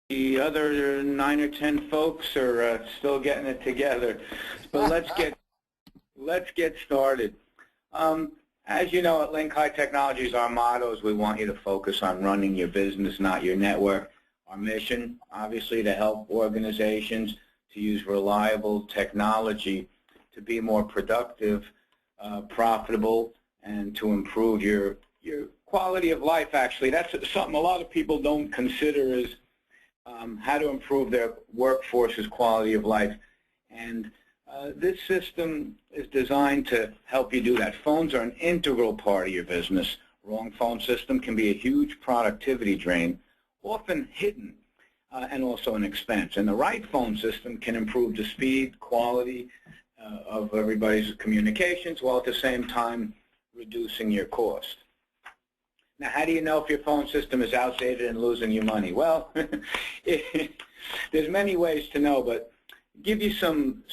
The other 9 or 10 folks are still getting it together, but let's get started. As you know, at Link High Technologies, our motto is we want you to focus on running your business, not your network. Our mission, obviously, to help organizations to use reliable technology to be more productive, profitable, and to improve your quality of life. Actually, that's something a lot of people don't consider is how to improve their workforce's quality of life. And this system is designed to help you do that. Phones are an integral part of your business. Wrong phone system can be a huge productivity drain, often hidden, and also an expense. And the right phone system can improve the speed, quality of everybody's communications, while at the same time reducing your cost. Now, how do you know if your phone system is outdated and losing you money? Well, there's many ways to know, but give you some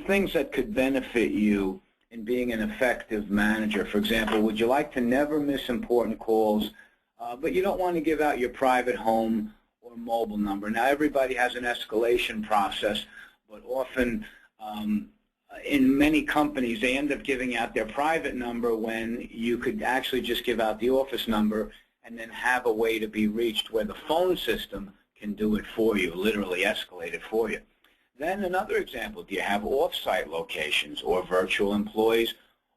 things that could benefit you in being an effective manager. For example, would you like to never miss important calls, but you don't want to give out your private home or mobile number? Now, everybody has an escalation process, but often in many companies, they end up giving out their private number when you could actually just give out the office number and then have a way to be reached where the phone system can do it for you, literally escalate it for you. Then another example, do you have off-site locations or virtual employees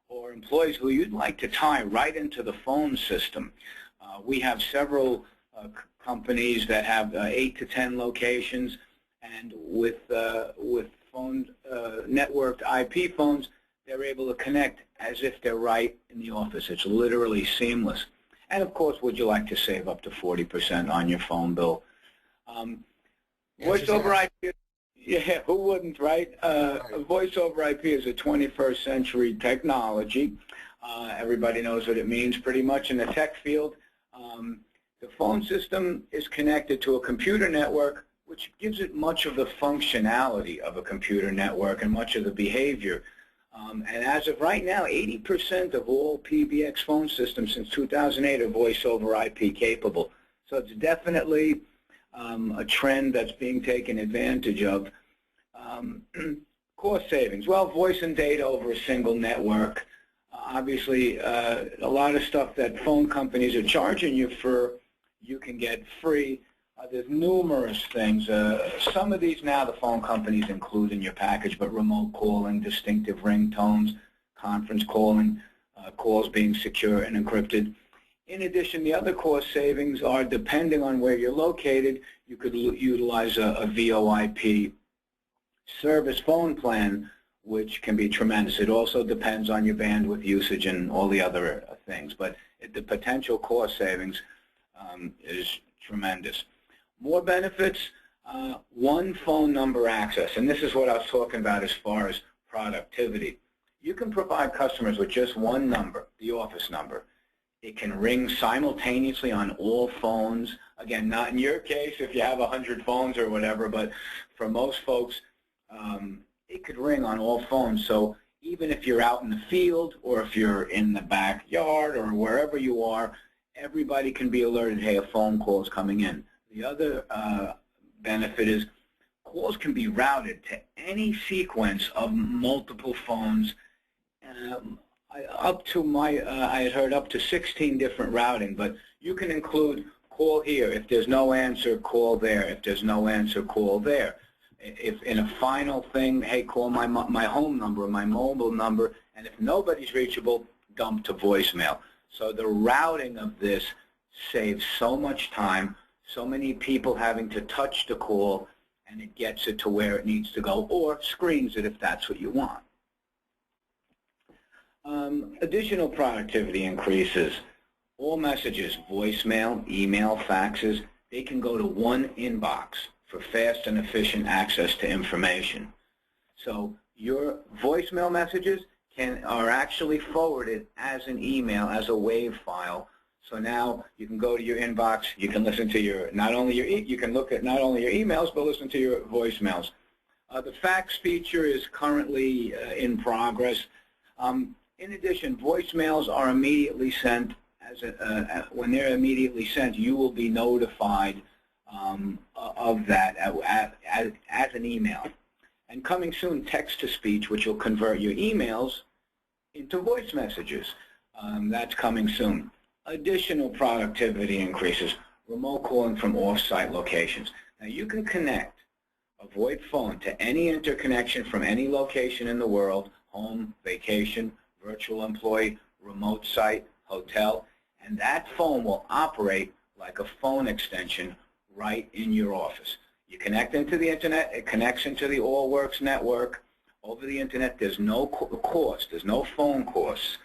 or employees who you'd like to tie right into the phone system? We have several companies that have 8 to 10 locations, and with phone networked IP phones, they're able to connect as if they're right in the office. It's literally seamless. And of course, would you like to save up to 40% on your phone bill? Voice over IP, yeah, who wouldn't, right? Voice over IP is a 21st century technology. Everybody knows what it means pretty much in the tech field. The phone system is connected to a computer network, which gives it much of the functionality of a computer network and much of the behavior. And as of right now, 80% of all PBX phone systems since 2008 are voice over IP capable. So it's definitely a trend that's being taken advantage of. Cost savings. Well, voice and data over a single network. Obviously, a lot of stuff that phone companies are charging you for, you can get free. There's numerous things. Some of these now the phone companies include in your package, but remote calling, distinctive ringtones, conference calling, calls being secure and encrypted. In addition, the other cost savings are, depending on where you're located, you could utilize a VoIP service phone plan, which can be tremendous. It also depends on your bandwidth usage and all the other things, but the potential cost savings is tremendous. More benefits, one phone number access, and this is what I was talking about as far as productivity. You can provide customers with just one number, the office number. It can ring simultaneously on all phones. Again, not in your case if you have 100 phones or whatever, but for most folks, it could ring on all phones. So even if you're out in the field or if you're in the backyard or wherever you are, everybody can be alerted, hey, a phone call is coming in. The other benefit is calls can be routed to any sequence of multiple phones. I had heard up to 16 different routing, but you can include call here. If there's no answer, call there. If there's no answer, call there. If in a final thing, hey, call my home number, my mobile number, and if nobody's reachable, dump to voicemail. So the routing of this saves so much time, so many people having to touch the call, and it gets it to where it needs to go, or screens it if that's what you want. Additional productivity increases. All messages, voicemail, email, faxes, they can go to one inbox for fast and efficient access to information. So your voicemail messages are actually forwarded as an email, as a WAV file. So now you can go to your inbox, you can listen to you can look at not only your emails, but listen to your voicemails. The fax feature is currently in progress. In addition, voicemails are immediately sent. When they're immediately sent, you will be notified of that as an email. And coming soon, text-to-speech, which will convert your emails into voice messages. That's coming soon. Additional productivity increases, remote calling from off-site locations. Now you can connect a VoIP phone to any interconnection from any location in the world, home, vacation, virtual employee, remote site, hotel, and that phone will operate like a phone extension right in your office. You connect into the internet, it connects into the Allworx network. Over the internet, there's no cost, there's no phone costs.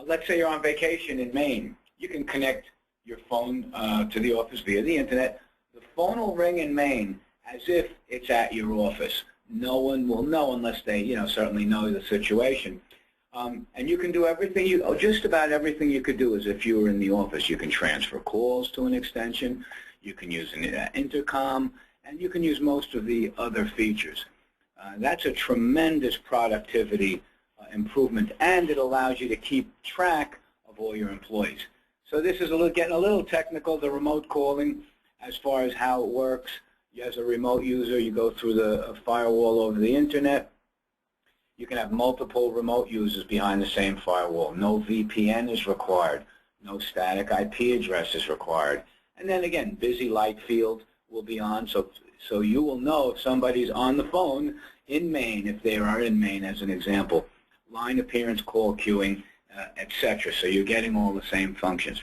Let's say you're on vacation in Maine. You can connect your phone to the office via the internet. The phone will ring in Maine as if it's at your office. No one will know unless they, certainly know the situation. And you can do everything, just about everything you could do as if you were in the office. You can transfer calls to an extension. You can use an intercom, and you can use most of the other features. That's a tremendous productivity improvement, and it allows you to keep track of all your employees. So this is getting a little technical, the remote calling, as far as how it works. As a remote user, you go through the firewall over the internet. You can have multiple remote users behind the same firewall. No VPN is required. No static IP address is required. And then again, busy light field will be on, so you will know if somebody's on the phone in Maine, if they are in Maine as an example. Line appearance, call queuing, etc. So you're getting all the same functions.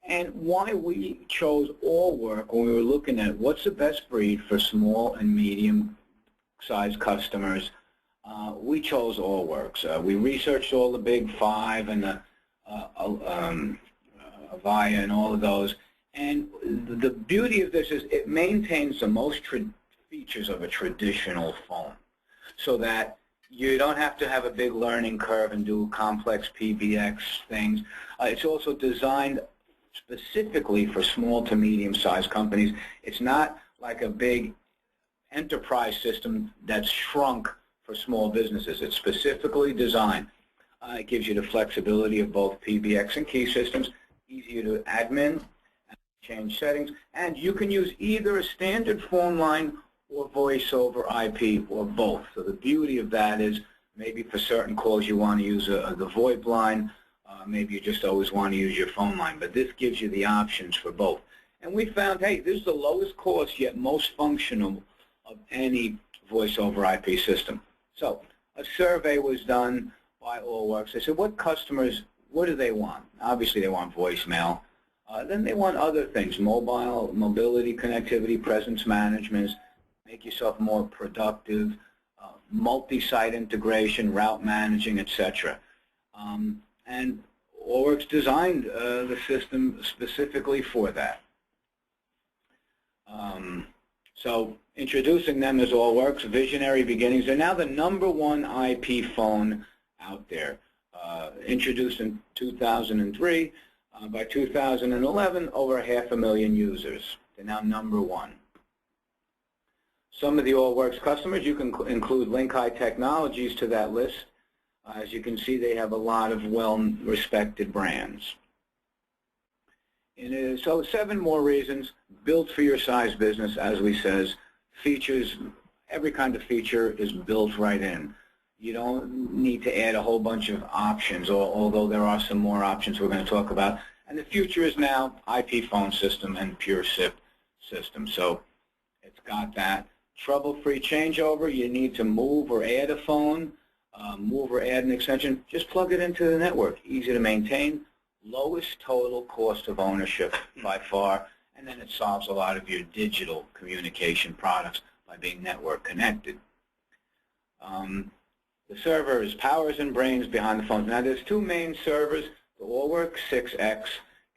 And why we chose Allworx when we were looking at what's the best breed for small and medium-sized customers, we chose Allworx. We researched all the big five and the Avaya and all of those. And the beauty of this is it maintains the most features of a traditional phone, so that you don't have to have a big learning curve and do complex PBX things. It's also designed specifically for small to medium-sized companies. It's not like a big enterprise system that's shrunk for small businesses. It's specifically designed. It gives you the flexibility of both PBX and key systems, easier to admin, change settings, and you can use either a standard phone line or voice over IP, or both. So the beauty of that is maybe for certain calls you want to use the VoIP line, maybe you just always want to use your phone line, but this gives you the options for both. And we found, hey, this is the lowest cost yet most functional of any voice over IP system. So a survey was done by Allworx. They said, what do they want? Obviously they want voicemail. Then they want other things, mobility, connectivity, presence management, make yourself more productive, multi-site integration, route managing, etc. And Allworx designed the system specifically for that. So introducing them as Allworx, visionary beginnings. They're now the #1 IP phone out there. Introduced in 2003. By 2011, over 500,000 users. They're now #1. Some of the Allworx customers, you can include Link-High Technologies to that list. As you can see, they have a lot of well-respected brands. And so 7 more reasons, built for your size business, as we says. Features, every kind of feature is built right in. You don't need to add a whole bunch of options, although there are some more options we're going to talk about. And the future is now IP phone system and pure SIP system. So it's got that. Trouble-free changeover. You need to move or add a phone, move or add an extension. Just plug it into the network. Easy to maintain. Lowest total cost of ownership by far. And then it solves a lot of your digital communication products by being network connected. The server is powers and brains behind the phone. Now there's 2 main servers. The Allworx 6X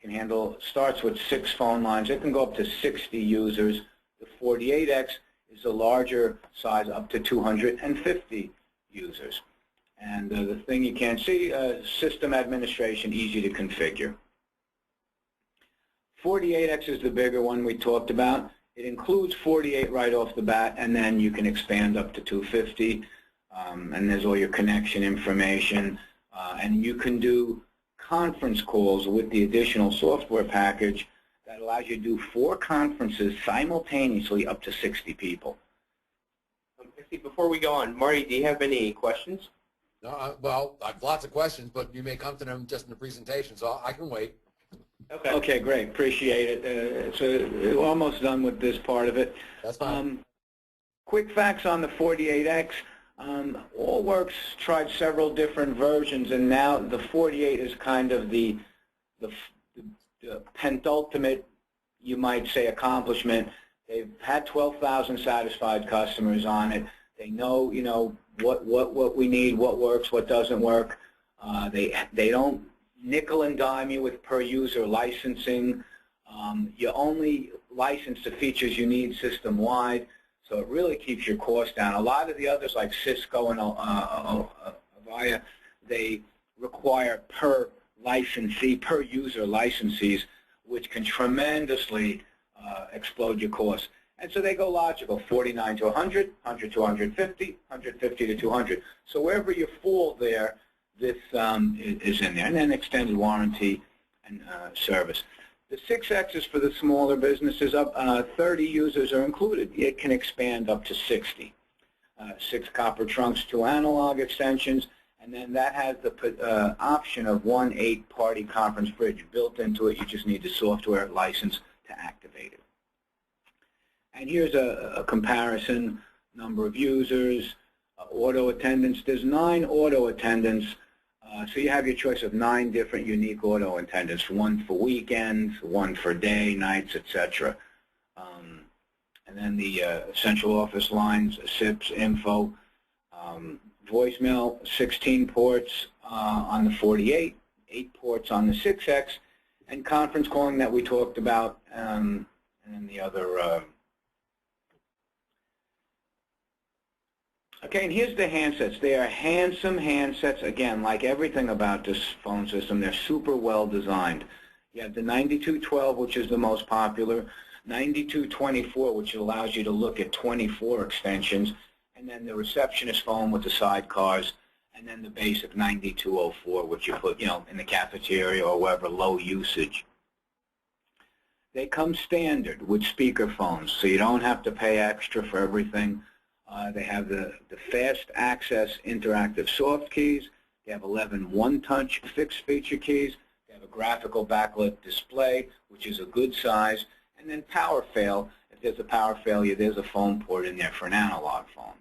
can handle, starts with 6 phone lines. It can go up to 60 users. The 48X is a larger size, up to 250 users. And the thing you can't see, system administration, easy to configure. 48X is the bigger one we talked about. It includes 48 right off the bat, and then you can expand up to 250. And there's all your connection information. And you can do conference calls with the additional software package that allows you to do 4 conferences simultaneously up to 60 people. Before we go on, Marty, do you have any questions? No, well, I have lots of questions, but you may come to them just in the presentation, so I can wait. Okay. Okay, great. Appreciate it. We're almost done with this part of it. That's fine. Quick facts on the 48X. Allworx tried several different versions, and now the 48 is kind of the penultimate, you might say, accomplishment. They've had 12,000 satisfied customers on it. They know, you know, what we need, what works, what doesn't work. They don't nickel and dime you with per user licensing. You only license the features you need system wide, so it really keeps your cost down. A lot of the others like Cisco and Avaya, they require per licensee, per user licensees, which can tremendously explode your costs. And so they go logical, 49 to 100, 100 to 150, 150 to 200. So wherever you fall there, this is in there. And then extended warranty and service. The 6X is for the smaller businesses. Up 30 users are included. It can expand up to 60. 6 copper trunks, 2 analog extensions, and then that has the option of 1 8-party conference bridge built into it. You just need the software license to activate it. And here's a comparison, number of users, auto attendance. There's 9 auto attendants, so you have your choice of 9 different unique auto attendants, 1 for weekends, 1 for day, nights, etc. And then the central office lines, SIPs, info, voicemail, 16 ports on the 48, 8 ports on the 6X, and conference calling that we talked about, and then the other. Okay, and here's the handsets. They are handsome handsets. Again, like everything about this phone system, they're super well designed. You have the 9212, which is the most popular, 9224, which allows you to look at 24 extensions, and then the receptionist phone with the sidecars, and then the basic 9204, which you put, you know, in the cafeteria or wherever, low usage. They come standard with speaker phones, so you don't have to pay extra for everything. They have the fast access interactive soft keys. They have 11 one-touch fixed feature keys. They have a graphical backlit display, which is a good size. And then power fail. If there's a power failure, there's a phone port in there for an analog phone.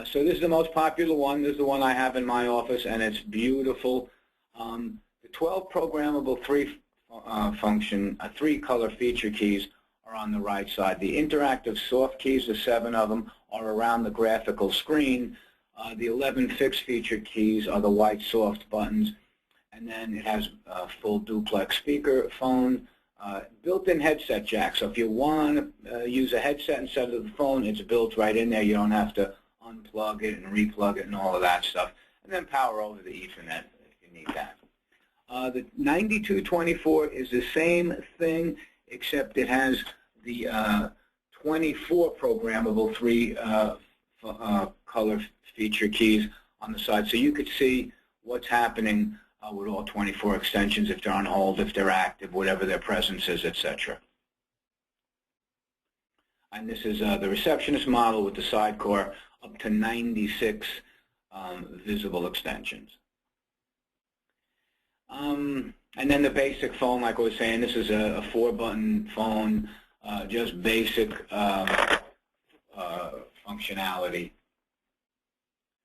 So this is the most popular one. This is the one I have in my office, and it's beautiful. The 12 programmable 3-color feature keys are on the right side. The interactive soft keys, the 7 of them, are around the graphical screen. The 11 fixed feature keys are the white soft buttons. And then it has a full duplex speaker phone, built-in headset jack. So if you want to use a headset instead of the phone, it's built right in there. You don't have to unplug it and replug it and all of that stuff. And then power over the Ethernet if you need that. The 9224 is the same thing, except it has the 24 programmable 3-color feature keys on the side, so you could see what's happening with all 24 extensions, if they're on hold, if they're active, whatever their presence is, etc. And this is the receptionist model with the sidecar, up to 96 visible extensions. And then the basic phone, like I was saying, this is a 4-button phone, just basic functionality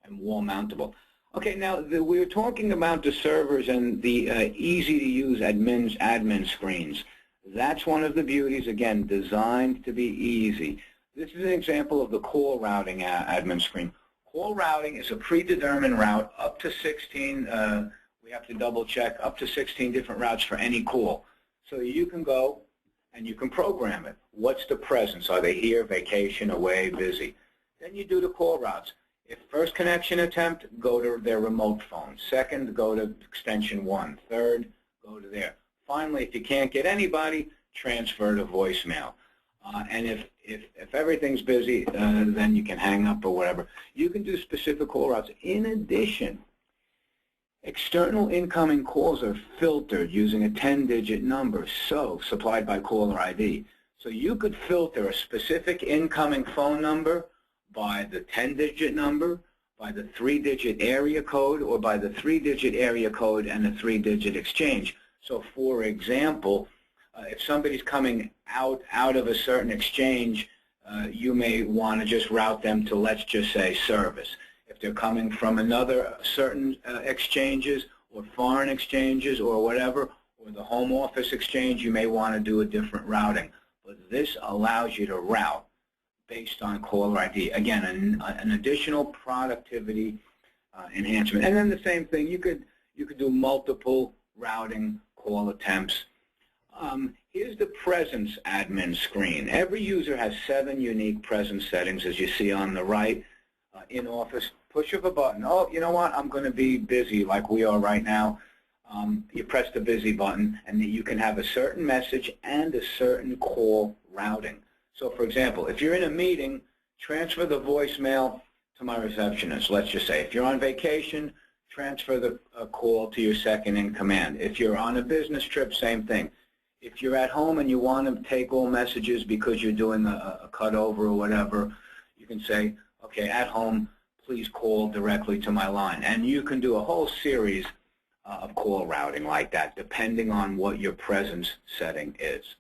and wall mountable. Okay, now we were talking about the servers and the easy-to-use admin screens. That's one of the beauties, again, designed to be easy. This is an example of the call routing admin screen. Call routing is a predetermined route up to 16, we have to double check, up to 16 different routes for any call. So you can go and you can program it. What's the presence? Are they here, vacation, away, busy? Then you do the call routes. If first connection attempt, go to their remote phone. Second, go to extension 1. Third, go to there. Finally, if you can't get anybody, transfer to voicemail. And if everything's busy, then you can hang up or whatever. You can do specific call routes. In addition, External incoming calls are filtered using a 10-digit number, so supplied by caller ID. So you could filter a specific incoming phone number by the 10-digit number, by the 3-digit area code, or by the 3-digit area code and a 3-digit exchange. So for example, if somebody's coming out of a certain exchange, you may want to just route them to, let's just say, service. If they're coming from another certain exchanges or foreign exchanges or whatever, or the home office exchange, you may want to do a different routing. But this allows you to route based on caller ID. Again, an additional productivity enhancement. And then the same thing, you could do multiple routing call attempts. Here's the presence admin screen. Every user has 7 unique presence settings, as you see on the right. In Office, push of a button. Oh, you know what? I'm going to be busy like we are right now. You press the busy button, and you can have a certain message and a certain call routing. So, for example, if you're in a meeting, transfer the voicemail to my receptionist, let's just say. If you're on vacation, transfer the call to your second in command. If you're on a business trip, same thing. If you're at home and you want to take all messages because you're doing a cutover or whatever, you can say, okay, at home, please call directly to my line. And you can do a whole series of call routing like that, depending on what your presence setting is.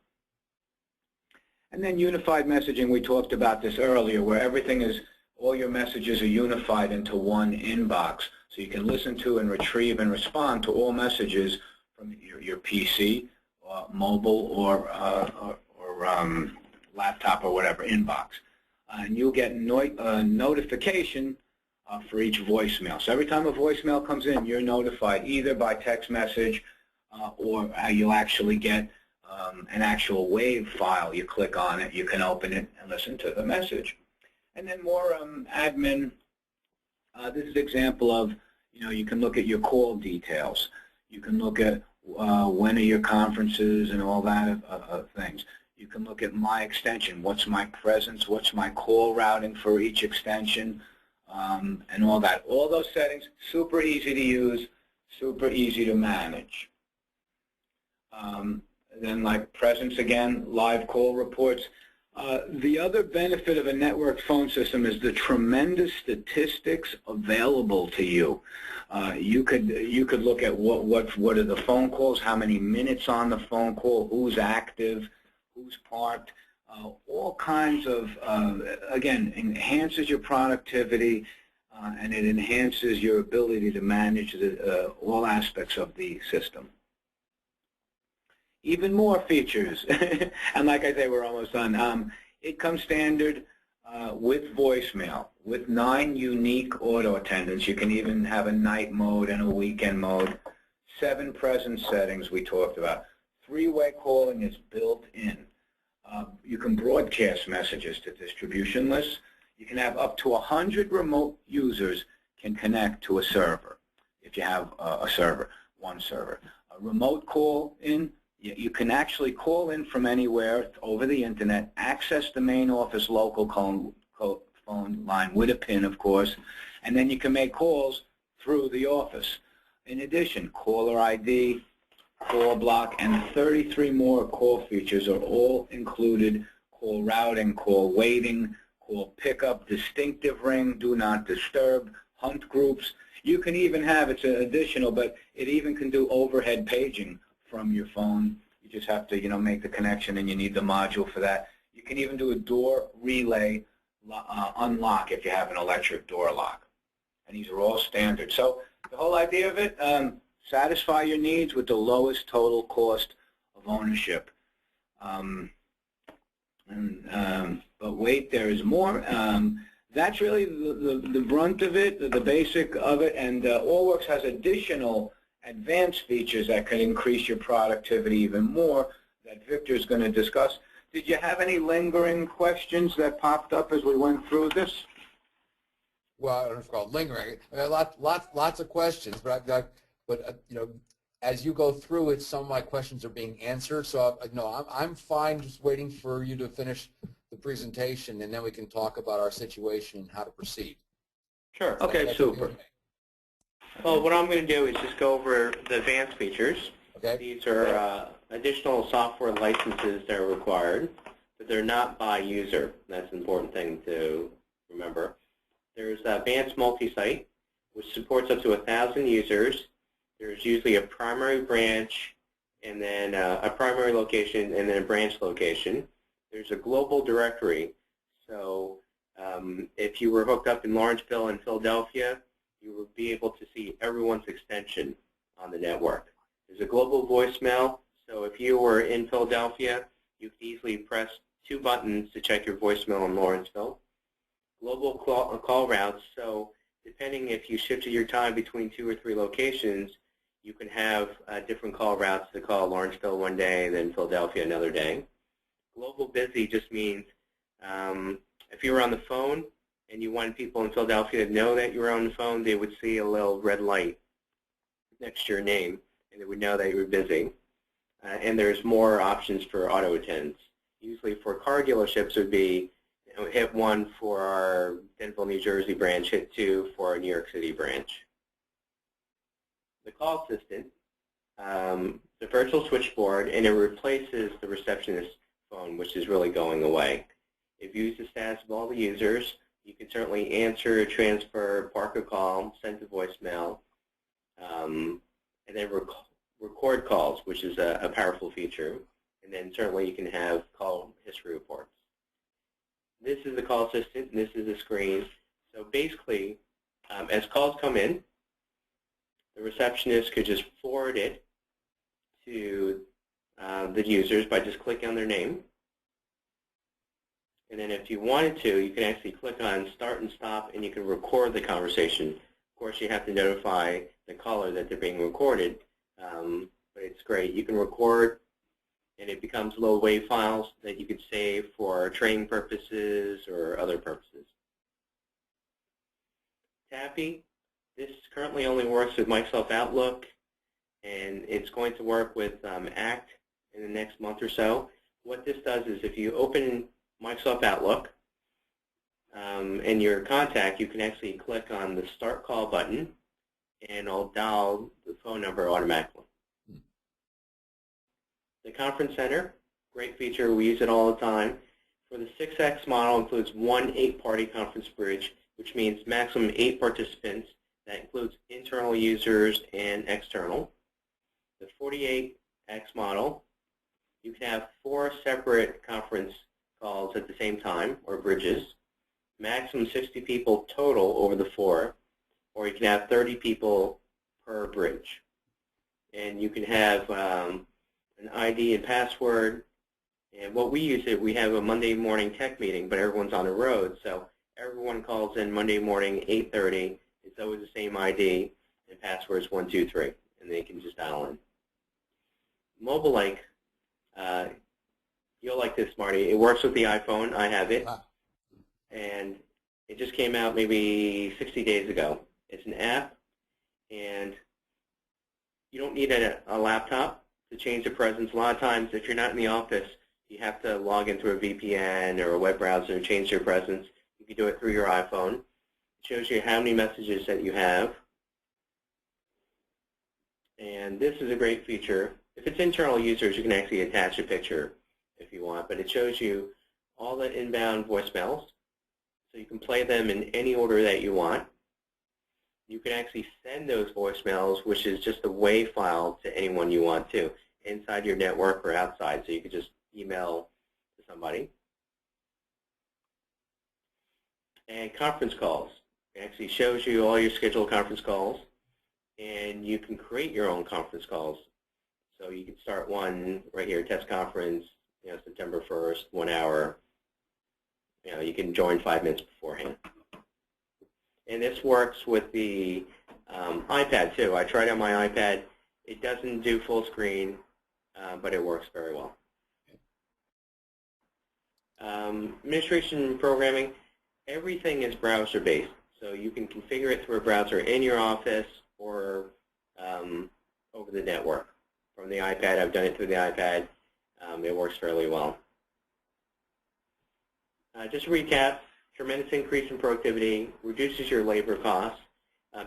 And then unified messaging, we talked about this earlier, where everything is, all your messages are unified into one inbox. So you can listen to and retrieve and respond to all messages from your PC, mobile, or laptop or whatever inbox. And you'll get a notification for each voicemail. So every time a voicemail comes in, you're notified either by text message or you'll actually get an actual WAV file. You click on it, you can open it and listen to the message. And then more admin. This is an example of, you can look at your call details. You can look at when are your conferences and all that things. You can look at my extension. What's my presence? What's my call routing for each extension? And all that. All those settings, super easy to use, super easy to manage. Then like presence again, live call reports. The other benefit of a networked phone system is the tremendous statistics available to you. You could look at what are the phone calls, how many minutes on the phone call, who's active, who's parked, all kinds of, again, enhances your productivity and it enhances your ability to manage all aspects of the system. Even more features, and like I say, we're almost done. It comes standard with voicemail, with 9 unique auto attendants. You can even have a night mode and a weekend mode. 7 presence settings we talked about. 3-way calling is built in. You can broadcast messages to distribution lists. You can have up to 100 remote users can connect to a server if you have a server, one server. A remote call in. You can actually call in from anywhere over the internet, access the main office local phone line with a PIN, of course, and then you can make calls through the office. In addition, caller ID, call block, and 33 more call features are all included. Call routing, call waiting, call pickup, distinctive ring, do not disturb, hunt groups. You can even have, it's additional, but it even can do overhead paging from your phone. You just have to, make the connection, and you need the module for that. You can even do a door relay unlock if you have an electric door lock. And these are all standard. So the whole idea of it, satisfy your needs with the lowest total cost of ownership. But wait, there is more. That's really the brunt of it, the basic of it, and Allworx has additional advanced features that can increase your productivity even more that Victor's going to discuss. Did you have any lingering questions that popped up as we went through this? Well, I don't know if it's called lingering. I mean, lots of questions, but as you go through it, some of my questions are being answered. So I'm fine just waiting for you to finish the presentation, and then we can talk about our situation and how to proceed. Sure. Okay, super. Well, what I'm going to do is just go over the advanced features. Okay. These are additional software licenses that are required, but they're not by user. That's an important thing to remember. There's advanced multi-site, which supports up to 1,000 users. There's usually a primary branch, and then a primary location, and then a branch location. There's a global directory. So if you were hooked up in Lawrenceville and Philadelphia, you would be able to see everyone's extension on the network. There's a global voicemail. So if you were in Philadelphia, you could easily press 2 buttons to check your voicemail in Lawrenceville. Global call routes. So depending if you shifted your time between 2 or 3 locations, you can have different call routes to call Lawrenceville one day, then Philadelphia another day. Global busy just means if you were on the phone and you wanted people in Philadelphia to know that you were on the phone, they would see a little red light next to your name, and they would know that you were busy. And there's more options for auto attendance. Usually for car dealerships, it would be hit 1 for our Denville, New Jersey branch, hit 2 for our New York City branch. The call assistant, the virtual switchboard, and it replaces the receptionist phone, which is really going away. It views the status of all the users. You can certainly answer, transfer, park a call, send to voicemail, and then record calls, which is a powerful feature. And then certainly you can have call history reports. This is the call assistant, and this is the screen. So basically, as calls come in, the receptionist could just forward it to the users by just clicking on their name. And then if you wanted to, you can actually click on start and stop, and you can record the conversation. Of course, you have to notify the caller that they're being recorded, but it's great. You can record, and it becomes little WAV files that you could save for training purposes or other purposes. Tappy, this currently only works with Microsoft Outlook, and it's going to work with ACT in the next month or so. What this does is if you open Microsoft Outlook and your contact, you can actually click on the Start Call button, and it'll dial the phone number automatically. The Conference Center, great feature. We use it all the time. For the 6X model, includes 1 8-party conference bridge, which means maximum 8 participants. That includes internal users and external. The 48X model, you can have 4 separate conference calls at the same time, or bridges. Maximum 60 people total over the 4, or you can have 30 people per bridge. And you can have an ID and password. And what we use it, we have a Monday morning tech meeting, but everyone's on the road, so everyone calls in Monday morning, 8:30. It's always the same ID, and password is 123, and they can just dial in. Mobile Link, you'll like this, Marty. It works with the iPhone. I have it, and it just came out maybe 60 days ago. It's an app, and you don't need a laptop to change the presence. A lot of times, if you're not in the office, you have to log into a VPN or a web browser and change your presence. You can do it through your iPhone. It shows you how many messages that you have. And this is a great feature. If it's internal users, you can actually attach a picture if you want, but it shows you all the inbound voicemails. So you can play them in any order that you want. You can actually send those voicemails, which is just a WAV file, to anyone you want to, inside your network or outside. So you can just email to somebody. And conference calls. It actually shows you all your scheduled conference calls, and you can create your own conference calls. So you can start one right here, test conference, September 1st, 1 hour. You can join 5 minutes beforehand. And this works with the iPad too. I tried on my iPad. It doesn't do full screen, but it works very well. Administration programming, everything is browser-based. So you can configure it through a browser in your office or over the network. From the iPad, I've done it through the iPad. It works fairly well. Just to recap, tremendous increase in productivity, reduces your labor costs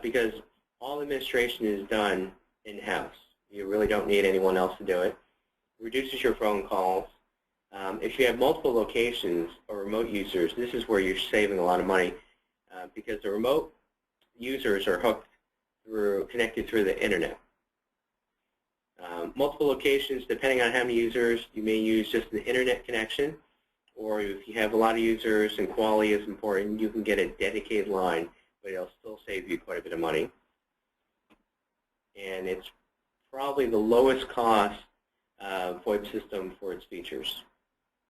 because all administration is done in-house. You really don't need anyone else to do it. Reduces your phone calls. If you have multiple locations or remote users, this is where you're saving a lot of money because the remote users are connected through the internet. Multiple locations, depending on how many users, you may use just an internet connection, or if you have a lot of users and quality is important, you can get a dedicated line, but it'll still save you quite a bit of money. And it's probably the lowest cost VoIP system for its features.